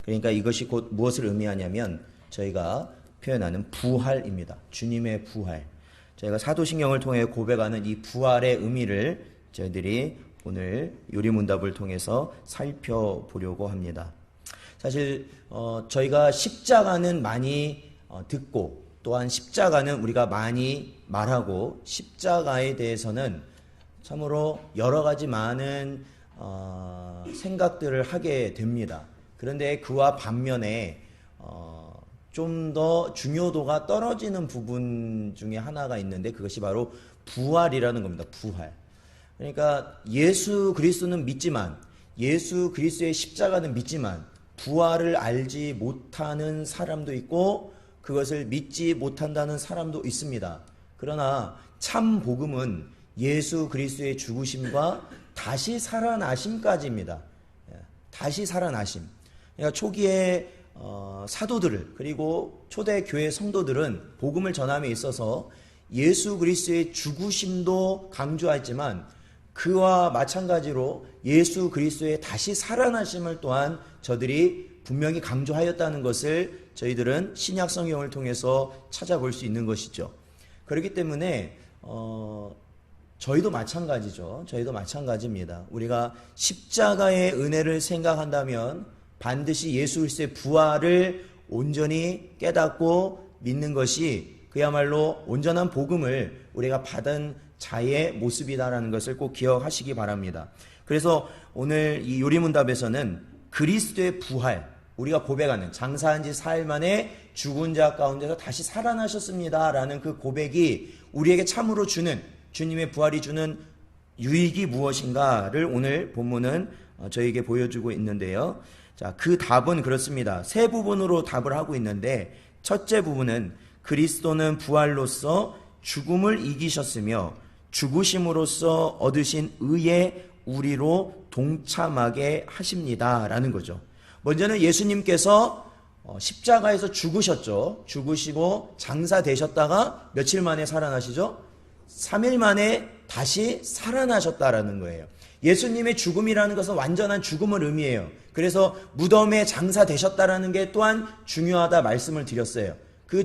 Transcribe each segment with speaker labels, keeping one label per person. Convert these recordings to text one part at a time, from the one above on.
Speaker 1: 그러니까 이것이 곧 무엇을 의미하냐면 저희가 표현하는 부활입니다. 주님의 부활. 저희가 사도신경을 통해 고백하는 이 부활의 의미를 저희들이 오늘 요리문답을 통해서 살펴보려고 합니다. 사실 저희가 십자가는 많이 듣고 또한 십자가는 우리가 많이 말하고 십자가에 대해서는 참으로 여러 가지 많은 생각들을 하게 됩니다. 그런데 그와 반면에 좀 더 중요도가 떨어지는 부분 중에 하나가 있는데 그것이 바로 부활이라는 겁니다. 부활. 그러니까 예수 그리스도는 믿지만 예수 그리스도의 십자가는 믿지만 부활을 알지 못하는 사람도 있고 그것을 믿지 못한다는 사람도 있습니다. 그러나 참 복음은 예수 그리스도의 죽으심과 다시 살아나심까지입니다. 다시 살아나심. 그러니까 초기에 사도들을 그리고 초대 교회 성도들은 복음을 전함에 있어서 예수 그리스도의 죽으심도 강조했지만 그와 마찬가지로 예수 그리스도의 다시 살아나심을 또한 저들이 분명히 강조하였다는 것을 저희들은 신약 성경을 통해서 찾아볼 수 있는 것이죠. 그렇기 때문에 저희도 마찬가지죠. 저희도 마찬가지입니다. 우리가 십자가의 은혜를 생각한다면 반드시 예수 그리스도의 부활을 온전히 깨닫고 믿는 것이 그야말로 온전한 복음을 우리가 받은 자의 모습이다라는 것을 꼭 기억하시기 바랍니다. 그래서 오늘 이 요리문답에서는 그리스도의 부활, 우리가 고백하는 장사한 지 4일 만에 죽은 자 가운데서 다시 살아나셨습니다 라는 그 고백이 우리에게 참으로 주는 주님의 부활이 주는 유익이 무엇인가를 오늘 본문은 저에게 보여주고 있는데요. 자, 그 답은 그렇습니다. 세 부분으로 답을 하고 있는데 첫째 부분은 그리스도는 부활로서 죽음을 이기셨으며 죽으심으로써 얻으신 의에 우리로 동참하게 하십니다 라는 거죠. 먼저는 예수님께서 십자가에서 죽으셨죠. 죽으시고 장사되셨다가 며칠 만에 살아나시죠? 3일 만에 다시 살아나셨다라는 거예요. 예수님의 죽음이라는 것은 완전한 죽음을 의미해요. 그래서 무덤에 장사되셨다라는 게 또한 중요하다 말씀을 드렸어요. 그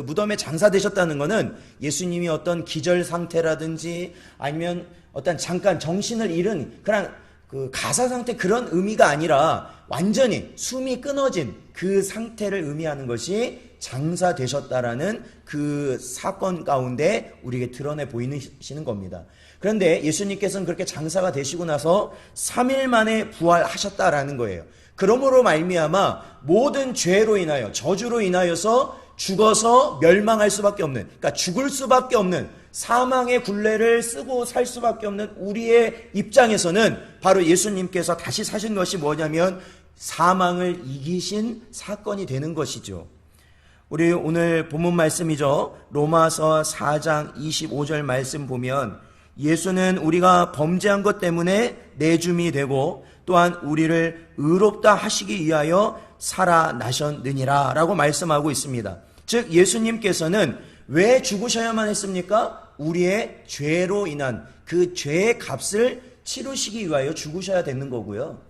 Speaker 1: 무덤에 장사되셨다는 것은 예수님이 어떤 기절 상태라든지 아니면 어떤 잠깐 정신을 잃은 그런 그 가사 상태 그런 의미가 아니라 완전히 숨이 끊어진 그 상태를 의미하는 것이 장사되셨다라는 그 사건 가운데 우리에게 드러내 보이시는 겁니다. 그런데 예수님께서는 그렇게 장사가 되시고 나서 3일 만에 부활하셨다라는 거예요. 그러므로 말미암아 모든 죄로 인하여 저주로 인하여서 죽어서 멸망할 수밖에 없는, 그러니까 죽을 수밖에 없는 사망의 굴레를 쓰고 살 수밖에 없는 우리의 입장에서는 바로 예수님께서 다시 사신 것이 뭐냐면 사망을 이기신 사건이 되는 것이죠. 우리 오늘 본문 말씀이죠. 로마서 4장 25절 말씀 보면 예수는 우리가 범죄한 것 때문에 내줌이 되고 또한 우리를 의롭다 하시기 위하여 살아나셨느니라 라고 말씀하고 있습니다. 즉 예수님께서는 왜 죽으셔야만 했습니까? 우리의 죄로 인한 그 죄의 값을 치르시기 위하여 죽으셔야 되는 거고요.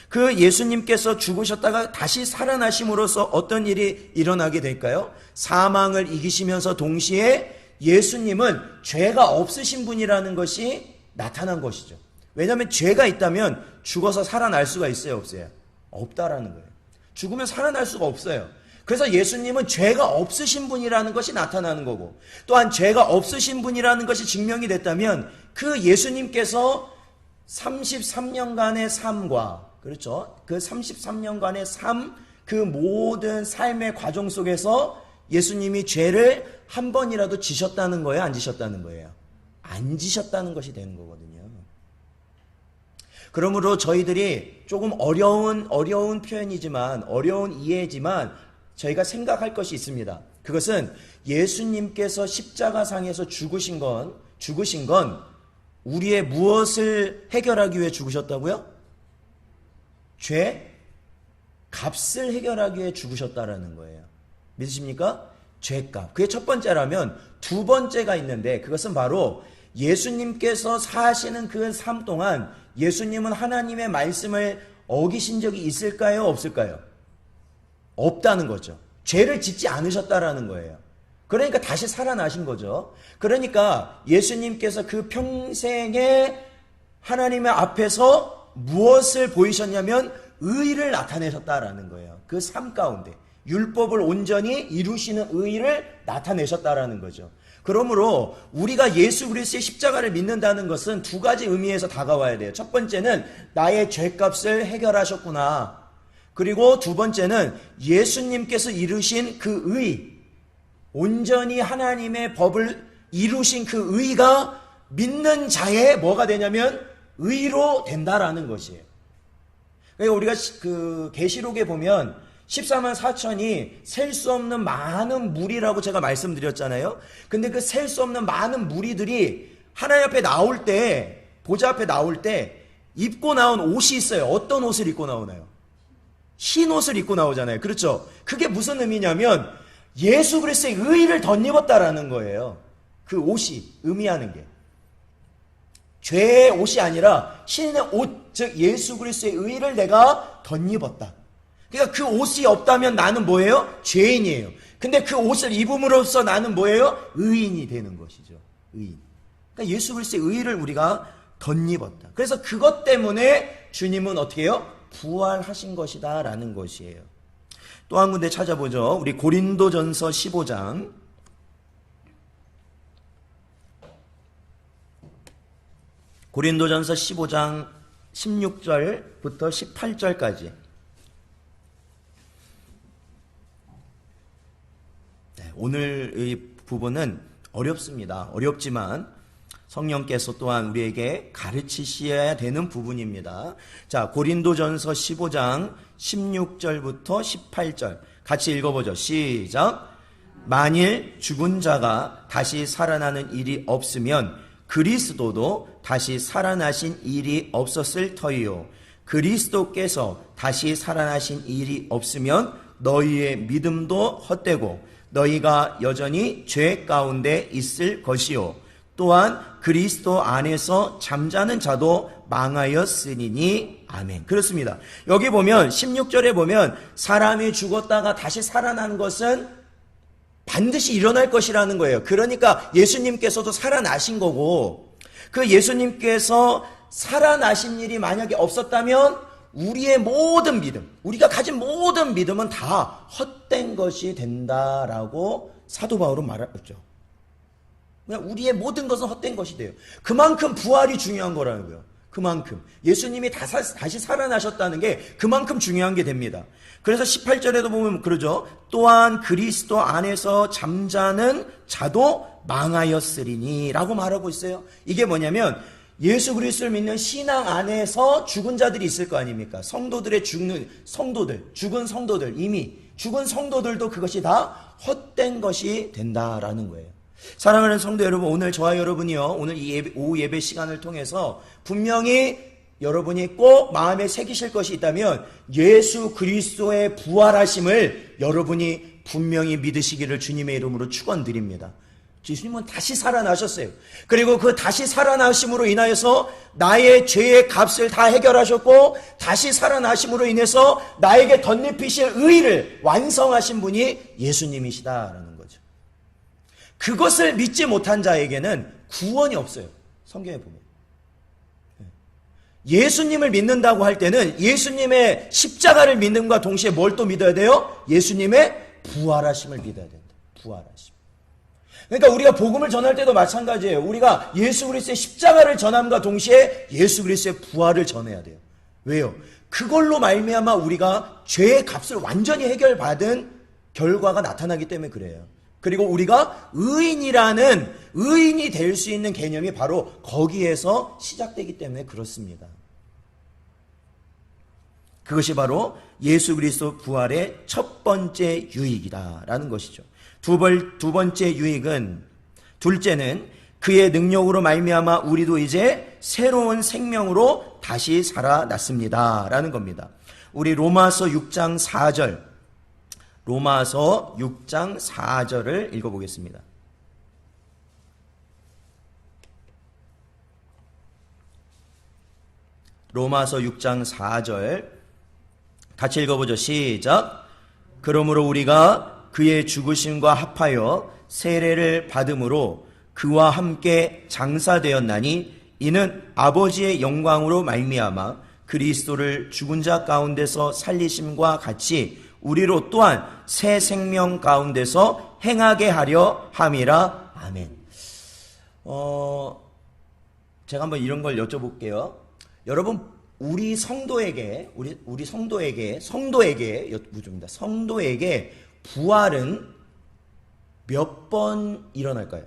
Speaker 1: 그 예수님께서 죽으셨다가 다시 살아나심으로써 어떤 일이 일어나게 될까요? 사망을 이기시면서 동시에 예수님은 죄가 없으신 분이라는 것이 나타난 것이죠. 왜냐하면 죄가 있다면 죽어서 살아날 수가 있어요, 없어요? 없다라는 거예요. 죽으면 살아날 수가 없어요. 그래서 예수님은 죄가 없으신 분이라는 것이 나타나는 거고 또한 죄가 없으신 분이라는 것이 증명이 됐다면 그 예수님께서 33년간의 삶과 그렇죠? 그 33년간의 삶, 그 모든 삶의 과정 속에서 예수님이 죄를 한 번이라도 지셨다는 거예요? 안 지셨다는 거예요? 안 지셨다는 것이 되는 거거든요. 그러므로 저희들이 조금 어려운 표현이지만 어려운 이해지만 저희가 생각할 것이 있습니다. 그것은 예수님께서 십자가상에서 죽으신 건 우리의 무엇을 해결하기 위해 죽으셨다고요? 죄 값을 해결하기 위해 죽으셨다라는 거예요. 믿으십니까? 죄값. 그게 첫 번째라면 두 번째가 있는데 그것은 바로 예수님께서 사시는 그 삶 동안 예수님은 하나님의 말씀을 어기신 적이 있을까요? 없을까요? 없다는 거죠. 죄를 짓지 않으셨다라는 거예요. 그러니까 다시 살아나신 거죠. 그러니까 예수님께서 그 평생에 하나님의 앞에서 무엇을 보이셨냐면 의를 나타내셨다라는 거예요. 그 삶 가운데 율법을 온전히 이루시는 의를 나타내셨다라는 거죠. 그러므로 우리가 예수 그리스도의 십자가를 믿는다는 것은 두 가지 의미에서 다가와야 돼요. 첫 번째는 나의 죄값을 해결하셨구나. 그리고 두 번째는 예수님께서 이루신 그 의, 온전히 하나님의 법을 이루신 그 의가 믿는 자의 뭐가 되냐면 의로 된다라는 것이에요. 그러니까 우리가 그 계시록에 보면 14만 4천이 셀 수 없는 많은 무리라고 제가 말씀드렸잖아요. 근데 그 셀 수 없는 많은 무리들이 하나님 앞에 나올 때, 보좌 앞에 나올 때 입고 나온 옷이 있어요. 어떤 옷을 입고 나오나요? 흰 옷을 입고 나오잖아요. 그렇죠? 그게 무슨 의미냐면 예수 그리스도의 의를 덧입었다라는 거예요. 그 옷이 의미하는 게. 죄의 옷이 아니라 신의 옷, 즉 예수 그리스도의 의를 내가 덧입었다. 그러니까 그 옷이 없다면 나는 뭐예요? 죄인이에요. 근데 그 옷을 입음으로써 나는 뭐예요? 의인이 되는 것이죠. 의인. 그러니까 예수 그리스도의 의를 우리가 덧입었다. 그래서 그것 때문에 주님은 어떻게 해요? 부활하신 것이다 라는 것이에요. 또 한 군데 찾아보죠. 우리 고린도전서 15장. 고린도전서 15장 16절부터 18절까지. 오늘의 부분은 어렵습니다. 어렵지만 성령께서 또한 우리에게 가르치셔야 되는 부분입니다. 자, 고린도전서 15장 16절부터 18절 같이 읽어보죠. 시작. 만일 죽은 자가 다시 살아나는 일이 없으면 그리스도도 다시 살아나신 일이 없었을 터이요. 그리스도께서 다시 살아나신 일이 없으면 너희의 믿음도 헛되고 너희가 여전히 죄 가운데 있을 것이요. 또한 그리스도 안에서 잠자는 자도 망하였으니니 아멘. 그렇습니다. 여기 보면 16절에 보면 사람이 죽었다가 다시 살아난 것은 반드시 일어날 것이라는 거예요. 그러니까 예수님께서도 살아나신 거고 그 예수님께서 살아나신 일이 만약에 없었다면 우리의 모든 믿음, 우리가 가진 모든 믿음은 다 헛된 것이 된다라고 사도 바울은 말했죠. 그냥 우리의 모든 것은 헛된 것이 돼요. 그만큼 부활이 중요한 거라는 거예요. 그만큼 예수님이 다시 살아나셨다는 게 그만큼 중요한 게 됩니다. 그래서 18절에도 보면 그러죠. 또한 그리스도 안에서 잠자는 자도 망하였으리니 라고 말하고 있어요. 이게 뭐냐면 예수 그리스도를 믿는 신앙 안에서 죽은 자들이 있을 거 아닙니까? 성도들의 죽은 성도들, 이미 죽은 성도들도 그것이 다 헛된 것이 된다라는 거예요. 사랑하는 성도 여러분, 오늘 저와 여러분이요, 오늘 이 오후 예배 시간을 통해서 분명히 여러분이 꼭 마음에 새기실 것이 있다면 예수 그리스도의 부활하심을 여러분이 분명히 믿으시기를 주님의 이름으로 축원드립니다. 예수님은 다시 살아나셨어요. 그리고 그 다시 살아나심으로 인하여서 나의 죄의 값을 다 해결하셨고 다시 살아나심으로 인해서 나에게 덧입히실 의를 완성하신 분이 예수님이시다라는 거죠. 그것을 믿지 못한 자에게는 구원이 없어요. 성경에 보면. 예수님을 믿는다고 할 때는 예수님의 십자가를 믿는과 동시에 뭘 또 믿어야 돼요? 예수님의 부활하심을 믿어야 된다. 부활하심. 그러니까 우리가 복음을 전할 때도 마찬가지예요. 우리가 예수 그리스도의 십자가를 전함과 동시에 예수 그리스도의 부활을 전해야 돼요. 왜요? 그걸로 말미암아 우리가 죄의 값을 완전히 해결받은 결과가 나타나기 때문에 그래요. 그리고 우리가 의인이 될 수 있는 개념이 바로 거기에서 시작되기 때문에 그렇습니다. 그것이 바로 예수 그리스도 부활의 첫 번째 유익이다라는 것이죠. 두 번째 유익은, 둘째는 그의 능력으로 말미암아 우리도 이제 새로운 생명으로 다시 살아났습니다라는 겁니다. 우리 로마서 6장 4절, 로마서 6장 4절을 읽어보겠습니다. 로마서 6장 4절 같이 읽어보죠. 시작. 그러므로 우리가 그의 죽으심과 합하여 세례를 받음으로 그와 함께 장사되었나니 이는 아버지의 영광으로 말미암아 그리스도를 죽은 자 가운데서 살리심과 같이 우리로 또한 새 생명 가운데서 행하게 하려 함이라. 아멘. 제가 한번 이런 걸 여쭤볼게요. 여러분, 우리 성도에게 여쭙습니다. 성도에게 부활은 몇 번 일어날까요?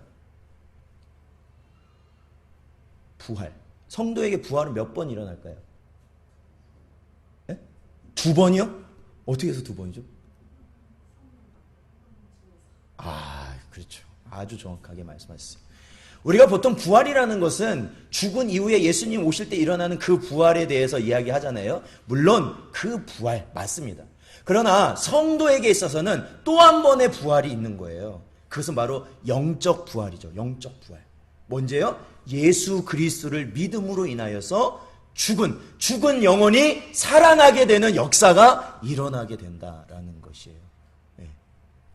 Speaker 1: 부활. 성도에게 부활은 몇 번 일어날까요? 네? 2번이요? 어떻게 해서 2번이죠? 그렇죠. 아주 정확하게 말씀하셨어요. 우리가 보통 부활이라는 것은 죽은 이후에 예수님 오실 때 일어나는 그 부활에 대해서 이야기하잖아요. 물론 그 부활 맞습니다. 그러나 성도에게 있어서는 또 한 번의 부활이 있는 거예요. 그것은 바로 영적 부활이죠. 영적 부활. 뭔제요? 예수 그리스도를 믿음으로 인하여서 죽은 영혼이 살아나게 되는 역사가 일어나게 된다라는 것이에요. 네.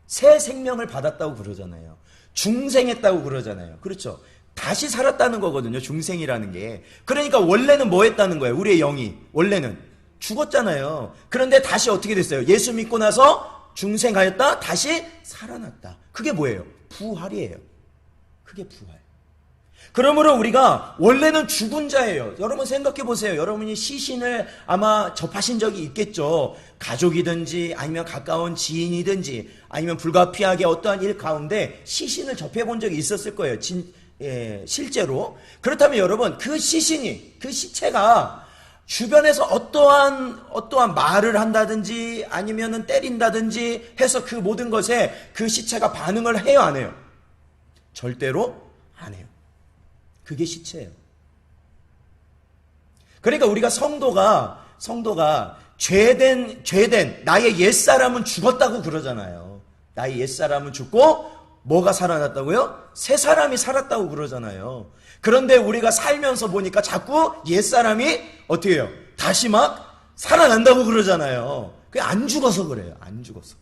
Speaker 1: 새 생명을 받았다고 그러잖아요. 중생했다고 그러잖아요. 그렇죠? 다시 살았다는 거거든요. 중생이라는 게. 그러니까 원래는 뭐 했다는 거예요? 우리의 영이 원래는 죽었잖아요. 그런데 다시 어떻게 됐어요? 예수 믿고 나서 중생하였다, 다시 살아났다. 그게 뭐예요? 부활이에요. 그게 부활. 그러므로 우리가 원래는 죽은 자예요. 여러분 생각해 보세요. 여러분이 시신을 아마 접하신 적이 있겠죠. 가족이든지 아니면 가까운 지인이든지 아니면 불가피하게 어떠한 일 가운데 시신을 접해본 적이 있었을 거예요. 실제로. 그렇다면 여러분 그 시체가 주변에서 어떠한 말을 한다든지 아니면은 때린다든지 해서 그 모든 것에 그 시체가 반응을 해요, 안 해요? 절대로 안 해요. 그게 시체예요. 그러니까 우리가 성도가 죄된 나의 옛사람은 죽었다고 그러잖아요. 나의 옛사람은 죽고 뭐가 살아났다고요? 새 사람이 살았다고 그러잖아요. 그런데 우리가 살면서 보니까 자꾸 옛사람이 어떻게 해요? 다시 막 살아난다고 그러잖아요. 그게 안 죽어서 그래요. 안 죽어서.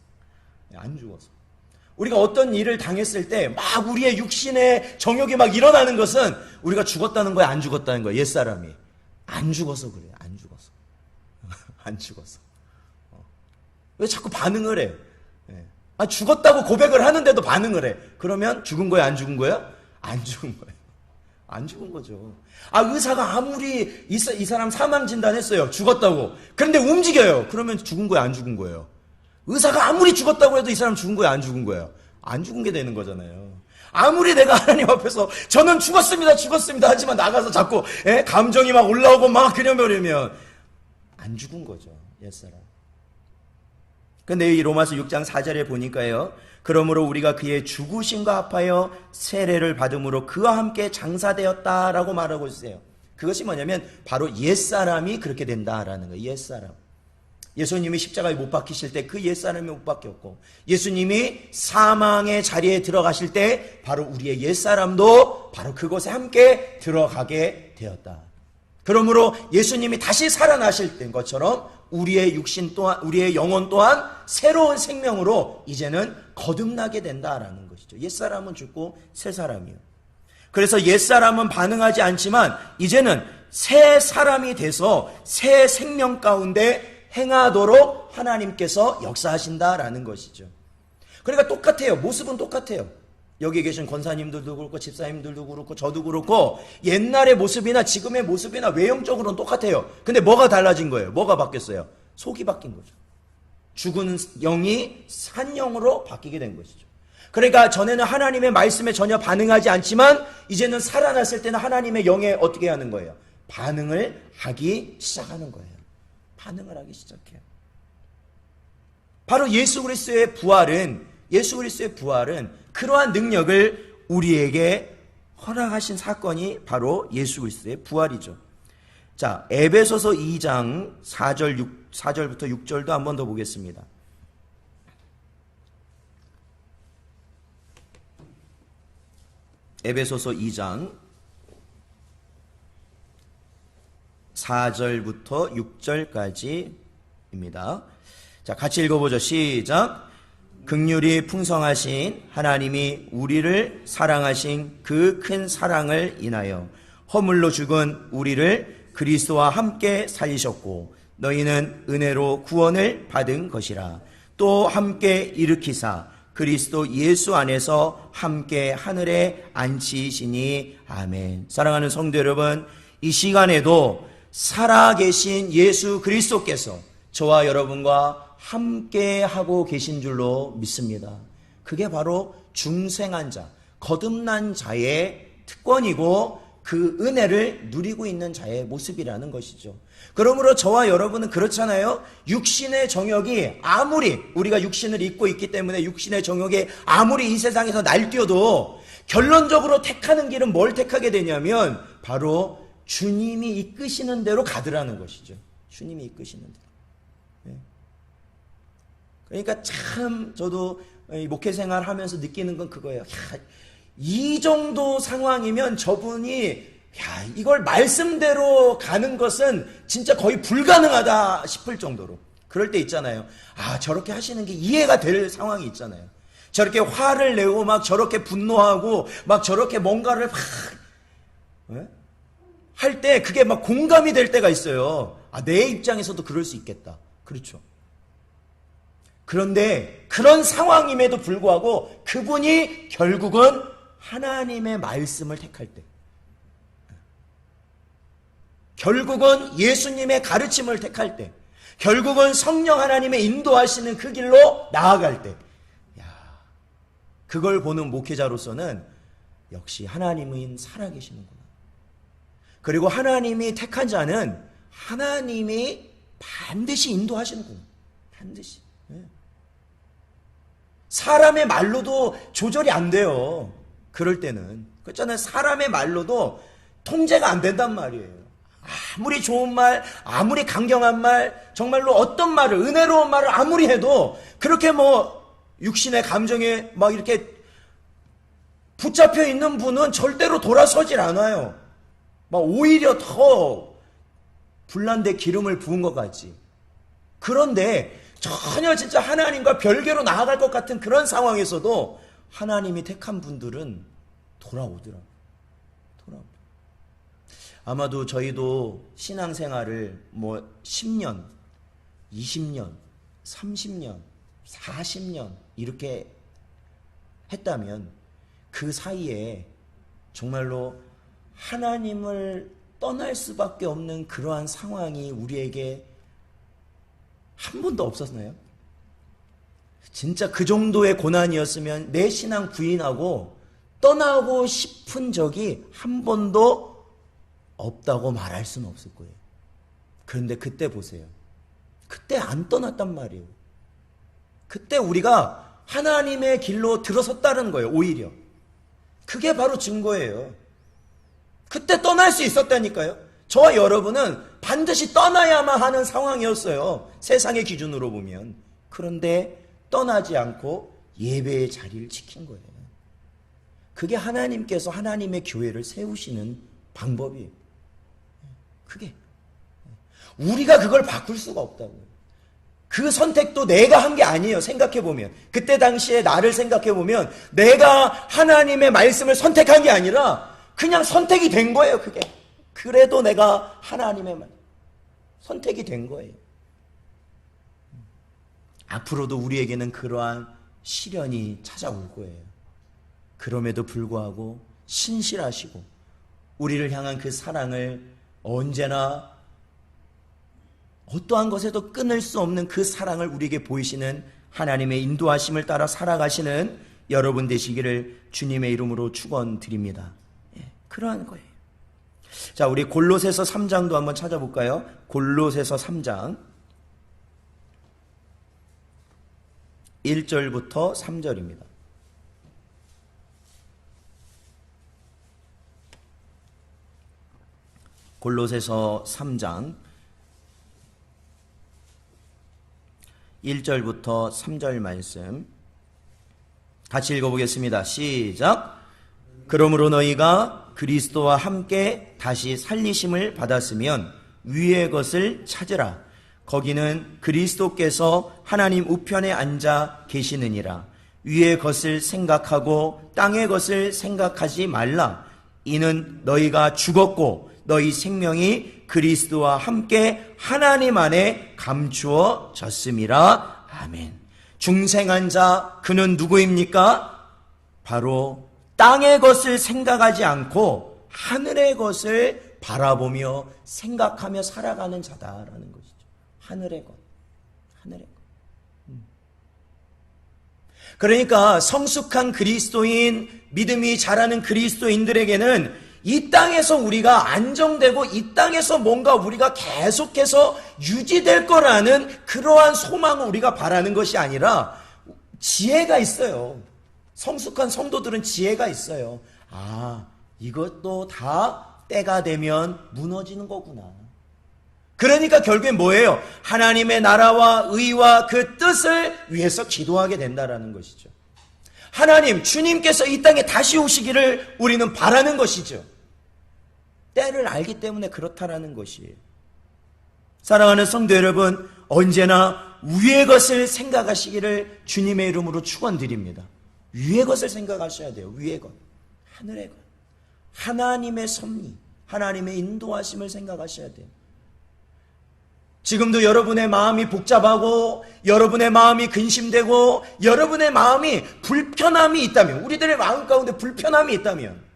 Speaker 1: 우리가 어떤 일을 당했을 때 막 우리의 육신의 정욕이 막 일어나는 것은 우리가 죽었다는 거야, 안 죽었다는 거야, 옛사람이. 안 죽어서 그래요. 안 죽어서. 안 죽어서. 왜 자꾸 반응을 해? 죽었다고 고백을 하는데도 반응을 해. 그러면 죽은 거야, 안 죽은 거야? 안 죽은 거예요. 안 죽은 거죠. 의사가 아무리 이 사람 사망 진단했어요. 죽었다고. 그런데 움직여요. 그러면 죽은 거야, 안 죽은 거예요? 의사가 아무리 죽었다고 해도 이 사람 죽은 거야, 안 죽은 거예요? 안 죽은 게 되는 거잖아요. 아무리 내가 하나님 앞에서 저는 죽었습니다 하지만 나가서 자꾸 감정이 막 올라오고 막 그러면 안 죽은 거죠, 옛사람. 근데 이 로마서 6장 4절에 보니까요. 그러므로 우리가 그의 죽으심과 합하여 세례를 받음으로 그와 함께 장사되었다라고 말하고 있어요. 그것이 뭐냐면 바로 옛사람이 그렇게 된다라는 거예요. 옛사람. 예수님이 십자가에 못 박히실 때 그 옛사람이 못 박혔고, 예수님이 사망의 자리에 들어가실 때 바로 우리의 옛사람도 바로 그곳에 함께 들어가게 되었다. 그러므로 예수님이 다시 살아나실 때인 것처럼 우리의 육신 또한, 우리의 영혼 또한 새로운 생명으로 이제는 거듭나게 된다라는 것이죠. 옛사람은 죽고 새 사람이요. 그래서 옛사람은 반응하지 않지만 이제는 새 사람이 돼서 새 생명 가운데 행하도록 하나님께서 역사하신다라는 것이죠. 그러니까 똑같아요. 모습은 똑같아요. 여기 계신 권사님들도 그렇고 집사님들도 그렇고 저도 그렇고 옛날의 모습이나 지금의 모습이나 외형적으로는 똑같아요. 근데 뭐가 달라진 거예요? 뭐가 바뀌었어요? 속이 바뀐 거죠. 죽은 영이 산 영으로 바뀌게 된 것이죠. 그러니까 전에는 하나님의 말씀에 전혀 반응하지 않지만 이제는 살아났을 때는 하나님의 영에 어떻게 하는 거예요? 반응을 하기 시작하는 거예요. 반응을 하기 시작해요. 바로 예수 그리스도의 부활은 그러한 능력을 우리에게 허락하신 사건이 바로 예수 그리스도의 부활이죠. 자, 에베소서 2장 4절부터 6절도 한 번 더 보겠습니다. 에베소서 2장 4절부터 6절까지입니다. 자, 같이 읽어보죠. 시작. 긍휼이 풍성하신 하나님이 우리를 사랑하신 그 큰 사랑을 인하여 허물로 죽은 우리를 그리스도와 함께 살리셨고 너희는 은혜로 구원을 받은 것이라. 또 함께 일으키사 그리스도 예수 안에서 함께 하늘에 앉히시니. 아멘. 사랑하는 성도 여러분, 이 시간에도 살아계신 예수 그리스도께서 저와 여러분과 함께 하고 계신 줄로 믿습니다. 그게 바로 중생한 자, 거듭난 자의 특권이고 그 은혜를 누리고 있는 자의 모습이라는 것이죠. 그러므로 저와 여러분은 그렇잖아요. 육신의 정욕이 아무리 우리가 육신을 입고 있기 때문에 육신의 정욕이 아무리 이 세상에서 날뛰어도 결론적으로 택하는 길은 뭘 택하게 되냐면 바로 주님이 이끄시는 대로 가더라는 것이죠. 주님이 이끄시는 대로. 그러니까 참 저도 목회생활 하면서 느끼는 건 그거예요. 야, 이 정도 상황이면 저분이 이걸 말씀대로 가는 것은 진짜 거의 불가능하다 싶을 정도로 그럴 때 있잖아요. 저렇게 하시는 게 이해가 될 상황이 있잖아요. 저렇게 화를 내고 막 저렇게 분노하고 막 저렇게 뭔가를 막 할 때 그게 막 공감이 될 때가 있어요. 내 입장에서도 그럴 수 있겠다. 그렇죠. 그런데 그런 상황임에도 불구하고 그분이 결국은 하나님의 말씀을 택할 때, 결국은 예수님의 가르침을 택할 때, 결국은 성령 하나님의 인도하시는 그 길로 나아갈 때, 그걸 보는 목회자로서는 역시 하나님은 살아계시는구나. 그리고 하나님이 택한 자는 하나님이 반드시 인도하시는구나. 반드시. 사람의 말로도 조절이 안 돼요. 그럴 때는. 그렇잖아요. 사람의 말로도 통제가 안 된단 말이에요. 아무리 좋은 말, 아무리 강경한 말, 정말로 어떤 말을, 은혜로운 말을 아무리 해도 그렇게 육신의 감정에 막 이렇게 붙잡혀 있는 분은 절대로 돌아서질 않아요. 막 오히려 더 불난데 기름을 부은 것 같지. 그런데 전혀 진짜 하나님과 별개로 나아갈 것 같은 그런 상황에서도 하나님이 택한 분들은 돌아오더라고요. 아마도 저희도 신앙생활을 10년, 20년, 30년, 40년 이렇게 했다면 그 사이에 정말로 하나님을 떠날 수밖에 없는 그러한 상황이 우리에게 한 번도 없었나요? 진짜 그 정도의 고난이었으면 내 신앙 부인하고 떠나고 싶은 적이 한 번도 없다고 말할 수는 없을 거예요. 그런데 그때 보세요. 그때 안 떠났단 말이에요. 그때 우리가 하나님의 길로 들어섰다는 거예요. 오히려. 그게 바로 증거예요. 그때 떠날 수 있었다니까요. 저와 여러분은 반드시 떠나야만 하는 상황이었어요. 세상의 기준으로 보면. 그런데 떠나지 않고 예배의 자리를 지킨 거예요. 그게 하나님께서 하나님의 교회를 세우시는 방법이에요. 그게. 우리가 그걸 바꿀 수가 없다고요. 그 선택도 내가 한 게 아니에요. 생각해보면. 그때 당시에 나를 생각해보면 내가 하나님의 말씀을 선택한 게 아니라 그냥 선택이 된 거예요. 그게. 그래도 내가 하나님의 말 선택이 된 거예요. 앞으로도 우리에게는 그러한 시련이 찾아올 거예요. 그럼에도 불구하고 신실하시고 우리를 향한 그 사랑을 언제나 어떠한 것에도 끊을 수 없는 그 사랑을 우리에게 보이시는 하나님의 인도하심을 따라 살아가시는 여러분 되시기를 주님의 이름으로 축원드립니다. 그러한 거예요. 자, 우리 골로새서 3장도 한번 찾아볼까요? 골로새서 3장 1절부터 3절입니다. 골로새서 3장 1절부터 3절 말씀 같이 읽어보겠습니다. 시작. 그러므로 너희가 그리스도와 함께 다시 살리심을 받았으면 위의 것을 찾으라. 거기는 그리스도께서 하나님 우편에 앉아 계시느니라. 위의 것을 생각하고 땅의 것을 생각하지 말라. 이는 너희가 죽었고 너희 생명이 그리스도와 함께 하나님 안에 감추어졌음이라. 아멘. 중생한 자 그는 누구입니까? 바로 땅의 것을 생각하지 않고 하늘의 것을 바라보며 생각하며 살아가는 자다라는 것이죠. 하늘의 것. 하늘의 것. 그러니까 성숙한 그리스도인, 믿음이 자라는 그리스도인들에게는 이 땅에서 우리가 안정되고 이 땅에서 뭔가 우리가 계속해서 유지될 거라는 그러한 소망을 우리가 바라는 것이 아니라 지혜가 있어요. 성숙한 성도들은 지혜가 있어요. 아, 이것도 다 때가 되면 무너지는 거구나. 그러니까 결국엔 뭐예요? 하나님의 나라와 의와 그 뜻을 위해서 기도하게 된다라는 것이죠. 하나님, 주님께서 이 땅에 다시 오시기를 우리는 바라는 것이죠. 때를 알기 때문에 그렇다라는 것이에요. 사랑하는 성도 여러분, 언제나 위의 것을 생각하시기를 주님의 이름으로 축원드립니다. 위의 것을 생각하셔야 돼요. 위의 것, 하늘의 것, 하나님의 섭리, 하나님의 인도하심을 생각하셔야 돼요. 지금도 여러분의 마음이 복잡하고 여러분의 마음이 근심되고 여러분의 마음이 불편함이 있다면, 우리들의 마음 가운데 불편함이 있다면,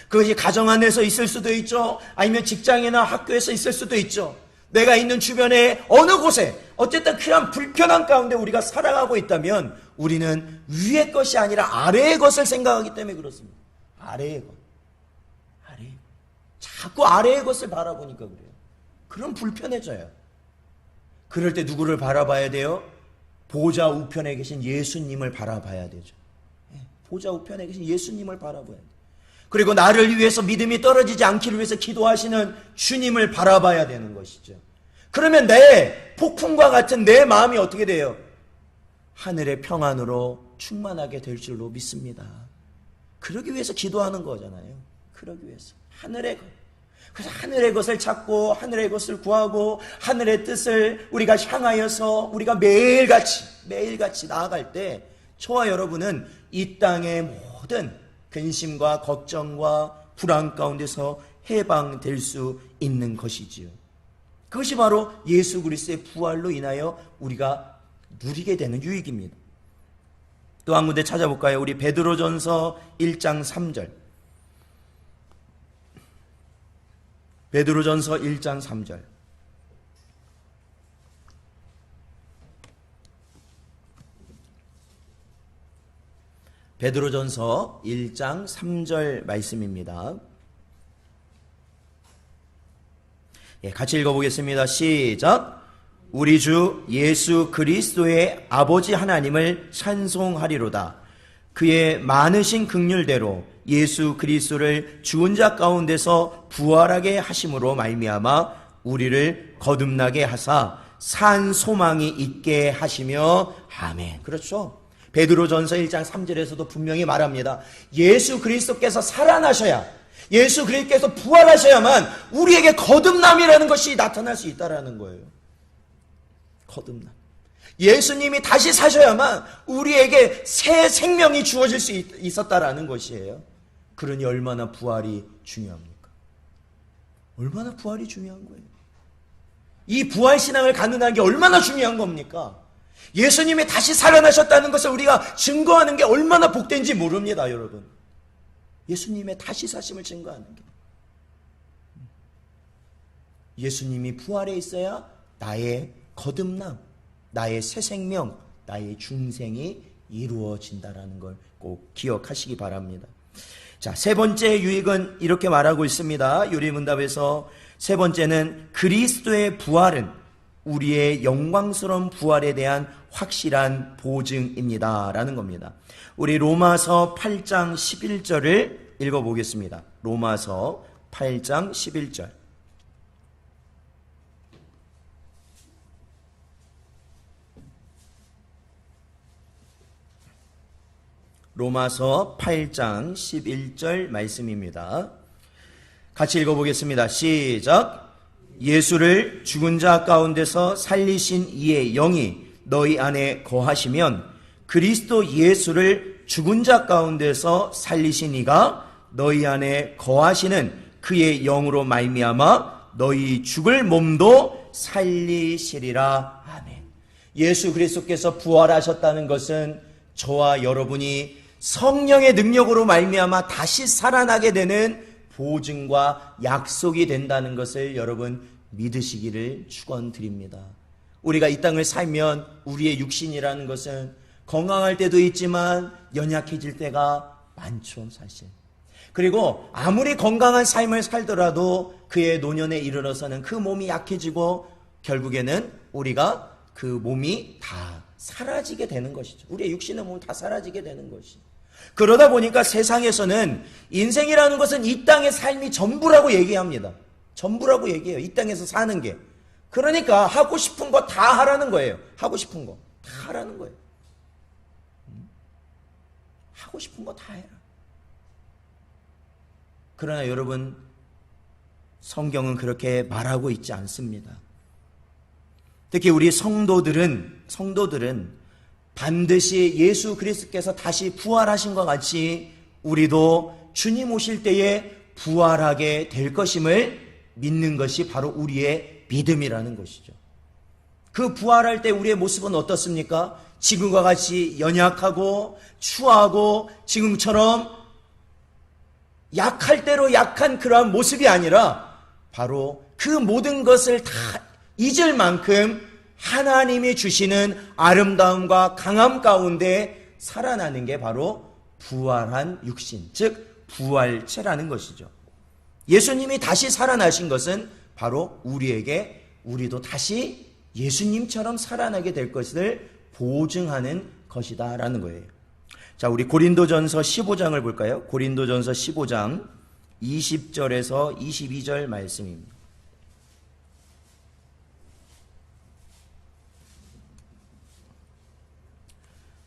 Speaker 1: 그것이 가정 안에서 있을 수도 있죠. 아니면 직장이나 학교에서 있을 수도 있죠. 내가 있는 주변에 어느 곳에 어쨌든 그런 불편함 가운데 우리가 살아가고 있다면 우리는 위의 것이 아니라 아래의 것을 생각하기 때문에 그렇습니다. 아래의 것. 아래의 것. 자꾸 아래의 것을 바라보니까 그래요. 그럼 불편해져요. 그럴 때 누구를 바라봐야 돼요? 보좌 우편에 계신 예수님을 바라봐야 되죠. 보좌 우편에 계신 예수님을 바라봐야 돼요. 그리고 나를 위해서 믿음이 떨어지지 않기를 위해서 기도하시는 주님을 바라봐야 되는 것이죠. 그러면 내 폭풍과 같은 내 마음이 어떻게 돼요? 하늘의 평안으로 충만하게 될 줄로 믿습니다. 그러기 위해서 기도하는 거잖아요. 그러기 위해서. 하늘의 것. 그래서 하늘의 것을 찾고 하늘의 것을 구하고 하늘의 뜻을 우리가 향하여서 우리가 매일같이 나아갈 때 저와 여러분은 이 땅의 모든 근심과 걱정과 불안 가운데서 해방될 수 있는 것이지요. 그것이 바로 예수 그리스도의 부활로 인하여 우리가 누리게 되는 유익입니다. 또 한 군데 찾아볼까요? 우리 베드로전서 1장 3절. 베드로전서 1장 3절. 베드로전서 1장 3절 말씀입니다. 같이 읽어보겠습니다. 시작. 우리 주 예수 그리스도의 아버지 하나님을 찬송하리로다. 그의 많으신 긍휼대로 예수 그리스도를 죽은 자 가운데서 부활하게 하심으로 말미암아 우리를 거듭나게 하사 산 소망이 있게 하시며 아멘. 그렇죠. 베드로전서 1장 3절에서도 분명히 말합니다. 예수 그리스도께서 살아나셔야, 예수 그리스도께서 부활하셔야만 우리에게 거듭남이라는 것이 나타날 수 있다라는 거예요. 거듭남. 예수님이 다시 사셔야만 우리에게 새 생명이 주어질 수 있었다라는 것이에요. 그러니 얼마나 부활이 중요합니까? 얼마나 부활이 중요한 거예요. 이 부활신앙을 갖는다는 게 얼마나 중요한 겁니까? 예수님이 다시 살아나셨다는 것을 우리가 증거하는 게 얼마나 복된지 모릅니다, 여러분. 예수님의 다시 사심을 증거하는 게. 예수님이 부활해 있어야 나의 거듭남, 나의 새 생명, 나의 중생이 이루어진다라는 걸 꼭 기억하시기 바랍니다. 자, 세 번째 유익은 이렇게 말하고 있습니다. 요리문답에서 세 번째는 그리스도의 부활은 우리의 영광스러운 부활에 대한 확실한 보증입니다 라는 겁니다. 우리 로마서 8장 11절을 읽어보겠습니다. 로마서 8장 11절. 로마서 8장 11절 말씀입니다. 같이 읽어보겠습니다. 시작. 예수를 죽은 자 가운데서 살리신 이의 영이 너희 안에 거하시면 그리스도 예수를 죽은 자 가운데서 살리신 이가 너희 안에 거하시는 그의 영으로 말미암아 너희 죽을 몸도 살리시리라. 아멘. 예수 그리스도께서 부활하셨다는 것은 저와 여러분이 성령의 능력으로 말미암아 다시 살아나게 되는 보증과 약속이 된다는 것을 여러분 믿으시기를 축원드립니다. 우리가 이 땅을 살면 우리의 육신이라는 것은 건강할 때도 있지만 연약해질 때가 많죠, 사실. 그리고 아무리 건강한 삶을 살더라도 그의 노년에 이르러서는 그 몸이 약해지고 결국에는 우리가 그 몸이 다 사라지게 되는 것이죠. 우리의 육신의 몸은 다 사라지게 되는 것이죠. 그러다 보니까 세상에서는 인생이라는 것은 이 땅의 삶이 전부라고 얘기합니다. 전부라고 얘기해요. 이 땅에서 사는 게. 그러니까 하고 싶은 거 다 하라는 거예요. 하고 싶은 거 다 하라는 거예요. 하고 싶은 거 다 해라. 그러나 여러분, 성경은 그렇게 말하고 있지 않습니다. 특히 우리 성도들은 반드시 예수 그리스도께서 다시 부활하신 것 같이 우리도 주님 오실 때에 부활하게 될 것임을 믿는 것이 바로 우리의 믿음이라는 것이죠. 그 부활할 때 우리의 모습은 어떻습니까? 지금과 같이 연약하고 추하고 지금처럼 약할 대로 약한 그러한 모습이 아니라 바로 그 모든 것을 다 잊을 만큼 하나님이 주시는 아름다움과 강함 가운데 살아나는 게 바로 부활한 육신, 즉 부활체라는 것이죠. 예수님이 다시 살아나신 것은 바로 우리도 다시 예수님처럼 살아나게 될 것을 보증하는 것이다라는 거예요. 자, 우리 고린도전서 15장을 볼까요? 고린도전서 15장 20절에서 22절 말씀입니다.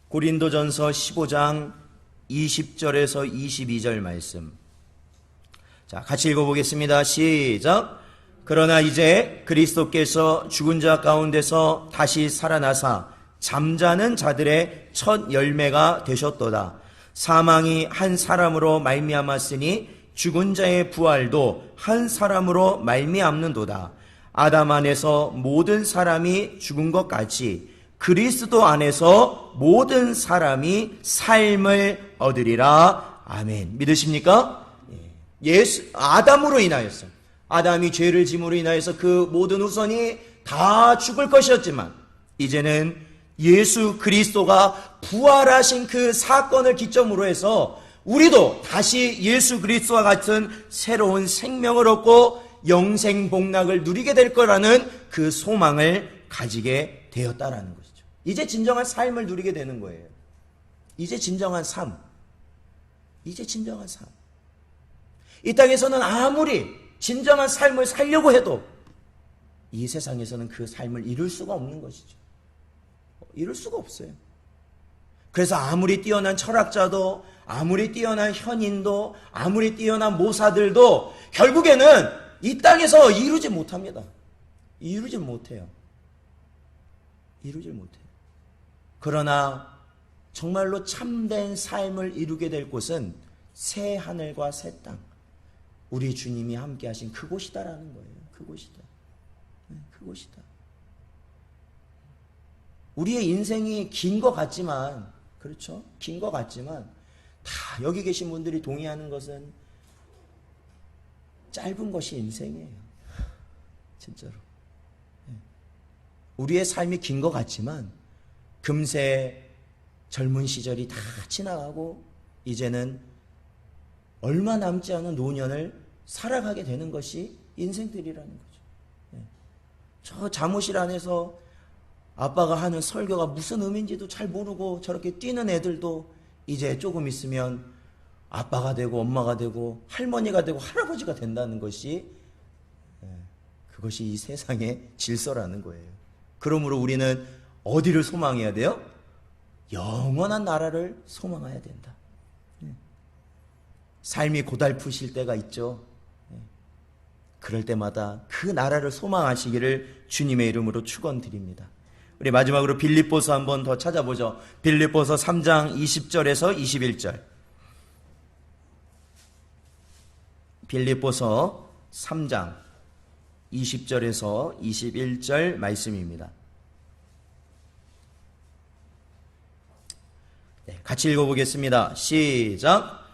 Speaker 1: 고린도전서 15장 20절에서 22절 말씀. 자, 같이 읽어보겠습니다. 시작. 그러나 이제 그리스도께서 죽은 자 가운데서 다시 살아나사 잠자는 자들의 첫 열매가 되셨도다. 사망이 한 사람으로 말미암았으니 죽은 자의 부활도 한 사람으로 말미암는도다. 아담 안에서 모든 사람이 죽은 것 같이 그리스도 안에서 모든 사람이 삶을 얻으리라. 아멘. 믿으십니까? 아담으로 인하여서, 아담이 죄를 짐으로 인하여서 그 모든 후손이 다 죽을 것이었지만 이제는 예수 그리스도가 부활하신 그 사건을 기점으로 해서 우리도 다시 예수 그리스도와 같은 새로운 생명을 얻고 영생 복락을 누리게 될 거라는 그 소망을 가지게 되었다라는 것이죠. 이제 진정한 삶을 누리게 되는 거예요. 이제 진정한 삶. 이제 진정한 삶. 이 땅에서는 아무리 진정한 삶을 살려고 해도 이 세상에서는 그 삶을 이룰 수가 없는 것이죠. 이룰 수가 없어요. 그래서 아무리 뛰어난 철학자도, 아무리 뛰어난 현인도, 아무리 뛰어난 모사들도 결국에는 이 땅에서 이루지 못합니다. 이루지 못해요. 이루지 못해요. 그러나 정말로 참된 삶을 이루게 될 곳은 새 하늘과 새 땅, 우리 주님이 함께 하신 그곳이다라는 거예요. 그곳이다. 그곳이다. 우리의 인생이 긴 것 같지만, 그렇죠? 긴 것 같지만 다 여기 계신 분들이 동의하는 것은 짧은 것이 인생이에요. 진짜로. 우리의 삶이 긴 것 같지만 금세 젊은 시절이 다 지나가고 이제는 얼마 남지 않은 노년을 살아가게 되는 것이 인생들이라는 거죠. 저 사무실 안에서 아빠가 하는 설교가 무슨 의미인지도 잘 모르고 저렇게 뛰는 애들도 이제 조금 있으면 아빠가 되고 엄마가 되고 할머니가 되고 할아버지가 된다는 것이, 그것이 이 세상의 질서라는 거예요. 그러므로 우리는 어디를 소망해야 돼요? 영원한 나라를 소망해야 된다. 삶이 고달프실 때가 있죠. 그럴 때마다 그 나라를 소망하시기를 주님의 이름으로 축원드립니다. 우리 마지막으로 빌립보서 한번 더 찾아보죠. 빌립보서 3장 20절에서 21절. 빌립보서 3장 20절에서 21절 말씀입니다. 네, 같이 읽어보겠습니다. 시작.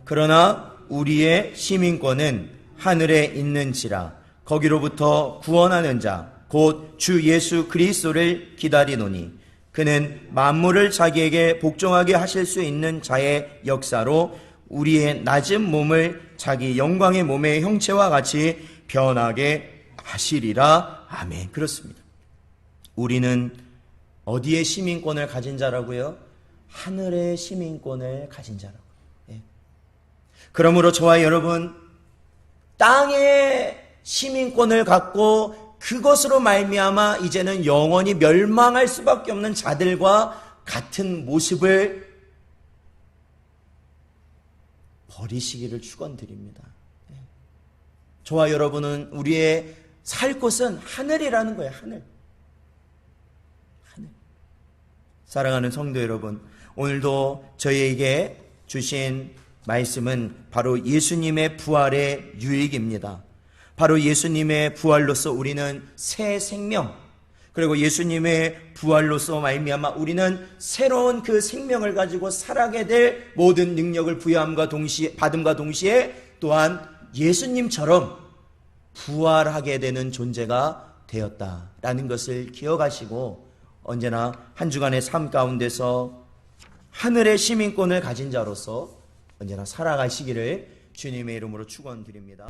Speaker 1: 그러나 우리의 시민권은 하늘에 있는지라 거기로부터 구원하는 자 곧 주 예수 그리스도를 기다리노니 그는 만물을 자기에게 복종하게 하실 수 있는 자의 역사로 우리의 낮은 몸을 자기 영광의 몸의 형체와 같이 변하게 하시리라. 아멘. 그렇습니다. 우리는 어디에 시민권을 가진 자라고요? 하늘의 시민권을 가진 자라고. 예. 그러므로 저와 여러분 땅의 시민권을 갖고 그것으로 말미암아 이제는 영원히 멸망할 수밖에 없는 자들과 같은 모습을 버리시기를 축원드립니다. 저와 여러분은 우리의 살 곳은 하늘이라는 거예요. 하늘. 사랑하는 성도 여러분, 오늘도 저희에게 주신 말씀은 바로 예수님의 부활의 유익입니다. 바로 예수님의 부활로서 우리는 새 생명, 그리고 예수님의 부활로서 말미암아 우리는 새로운 그 생명을 가지고 살아가게 될 모든 능력을 받음과 동시에 또한 예수님처럼 부활하게 되는 존재가 되었다라는 것을 기억하시고 언제나 한 주간의 삶 가운데서 하늘의 시민권을 가진 자로서 언제나 살아가시기를 주님의 이름으로 축원드립니다.